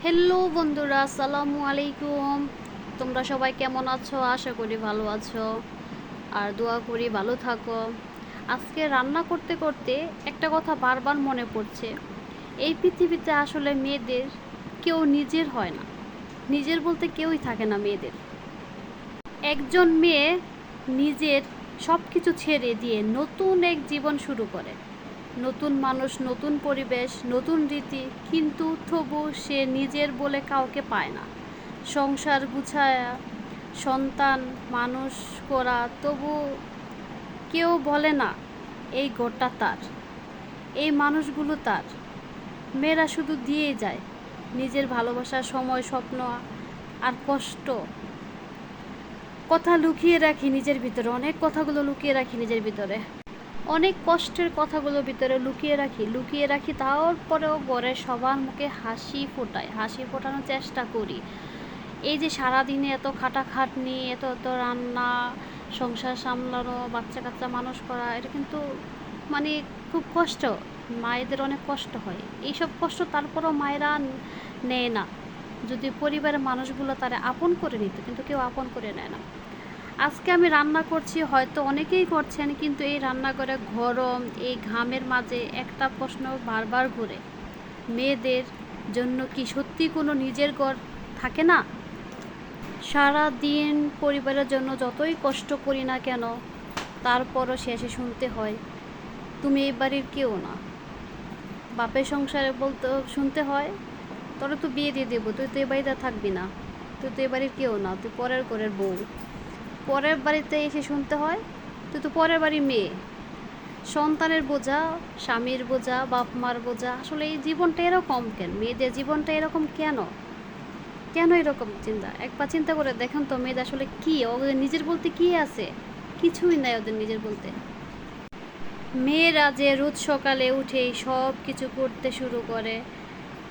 Hello বন্ধুরা, আসসালামু আলাইকুম। তোমরা সবাই কেমন আছো? আশা করি ভালো আছো, আর দোয়া করি ভালো থাকো। আজকে রান্না করতে করতে একটা কথা বারবার মনে পড়ছে। এই পৃথিবীতে আসলে মেয়েদের কেউ নিজের হয় না। নিজের বলতে কেউই থাকে না মেয়েদের। একজন মেয়ে নিজের সব কিছু ছেড়ে দিয়ে নতুন এক জীবন শুরু করে। নতুন মানুষ, নতুন পরিবেশ, নতুন রীতি, কিন্তু তবু সে নিজের বলে কাউকে পায় না। সংসার গুছায়া, সন্তান মানুষ করা, তবু কেউ বলে না এই ঘরটা তার, এই মানুষগুলো তার। মেয়েরা শুধু দিয়ে যায় নিজের ভালোবাসা, সময়, স্বপ্ন আর কষ্ট। কথা লুকিয়ে রাখি নিজের ভিতরে, অনেক কথাগুলো লুকিয়ে রাখি নিজের ভিতরে, অনেক কষ্টের কথাগুলো ভিতরে লুকিয়ে রাখি তারপরেও ঘরে সবার মুখে হাসি ফোটানোর চেষ্টা করি। এই যে সারাদিনে এত খাটাখাটনি, এত এত রান্না, সংসার সামলানো, বাচ্চা কাচ্চা মানুষ করা, এটা কিন্তু মানে খুব কষ্ট। মায়েদের অনেক কষ্ট হয় এইসব কষ্ট, তারপরেও মায়েরা নেয় না। যদি পরিবারের মানুষগুলো তারা আপন করে নিত, কিন্তু কেউ আপন করে নেয় না। আজকে আমি রান্না করছি, হয়তো অনেকেই করছেন, কিন্তু এই রান্নাঘরে গরম, এই ঘামের মাঝে একটা প্রশ্ন বারবার ঘুরে, মেয়েদের জন্য কি সত্যি কোনো নিজের ঘর থাকে না? সারা দিন পরিবারের জন্য যতই কষ্ট করি না কেন, তারপরও শেষে শুনতে হয় তুমি এই বাড়ির কেউ না। বাপের সংসারে বলতে শুনতে হয় তোরা তো বিয়ে দিয়ে দেবো, তুই তো এ বাড়িতে থাকবি না, তুই তো এ বাড়ির কেউ না, তুই পরের ঘরের বউ। পরের বাড়িতে এসে শুনতে হয় তুই তো পরের বাড়ির মেয়ে। সন্তানের বোঝা, স্বামীর বোঝা, বাপ মার বোঝা। আসলে এই জীবনটা এরকম কেন? মেয়েদের জীবনটা এরকম কেন? কেন এরকম চিন্তা? একবার চিন্তা করে দেখেন তো, মেয়েদের আসলে কি, ওদের নিজের বলতে কি আছে? কিছুই নাই ওদের নিজের বলতে। মেয়েরা যে রোজ সকালে উঠেই সব কিছু করতে শুরু করে,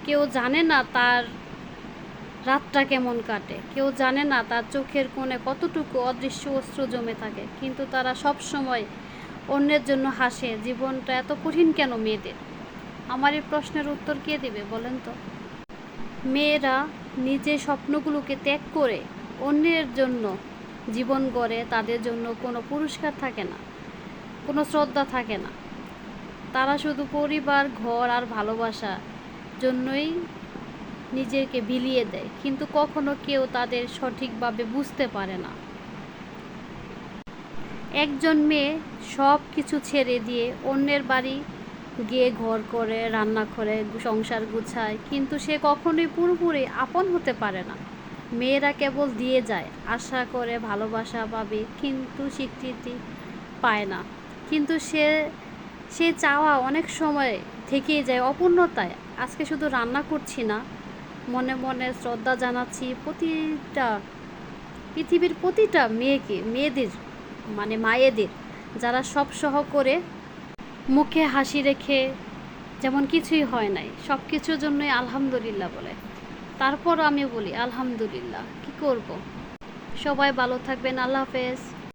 কেউ জানে না তার রাতটা কেমন কাটে, কেউ জানে না তার চোখের কোণে কতটুকু অদৃশ্য অশ্রু জমে থাকে, কিন্তু তারা সব সময় অন্যের জন্য হাসে। জীবনটা এত কঠিন কেন মেয়েদের? আমার এই প্রশ্নের উত্তর কে দেবে বলেন তো? মেয়েরা নিজের স্বপ্নগুলোকে ত্যাগ করে অন্যের জন্য জীবন গড়ে, তাদের জন্য কোনো পুরস্কার থাকে না, কোনো শ্রদ্ধা থাকে না। তারা শুধু পরিবার, ঘর আর ভালোবাসা জন্যই নিজেকে বিলিয়ে দেয়, কিন্তু কখনো কেউ তাদের সঠিকভাবে বুঝতে পারে না। একজন মেয়ে সব কিছু ছেড়ে দিয়ে অন্যের বাড়ি গিয়ে ঘর করে, রান্না করে, সংসার গুছায়, কিন্তু সে কখনোই পুরোপুরি আপন হতে পারে না। মেয়েরা কেবল দিয়ে যায়, আশা করে ভালোবাসা পাবে, কিন্তু স্বীকৃতি পায় না। কিন্তু সে সে চাওয়া অনেক সময় থেকেই যায় অপূর্ণতায়। আজকে শুধু রান্না করছি না, মনে মনে শ্রদ্ধা জানাচ্ছি পৃথিবীর প্রতিটা মেয়েদের, মানে মায়েদের, যারা সব সহ করে মুখে হাসি রেখে যেমন কিছুই হয় নাই, সব কিছুর জন্যই আলহামদুলিল্লাহ বলে। তারপরও আমি বলি আলহামদুলিল্লাহ, কি করব। সবাই ভালো থাকবেন, আল্লাহ হাফেজ।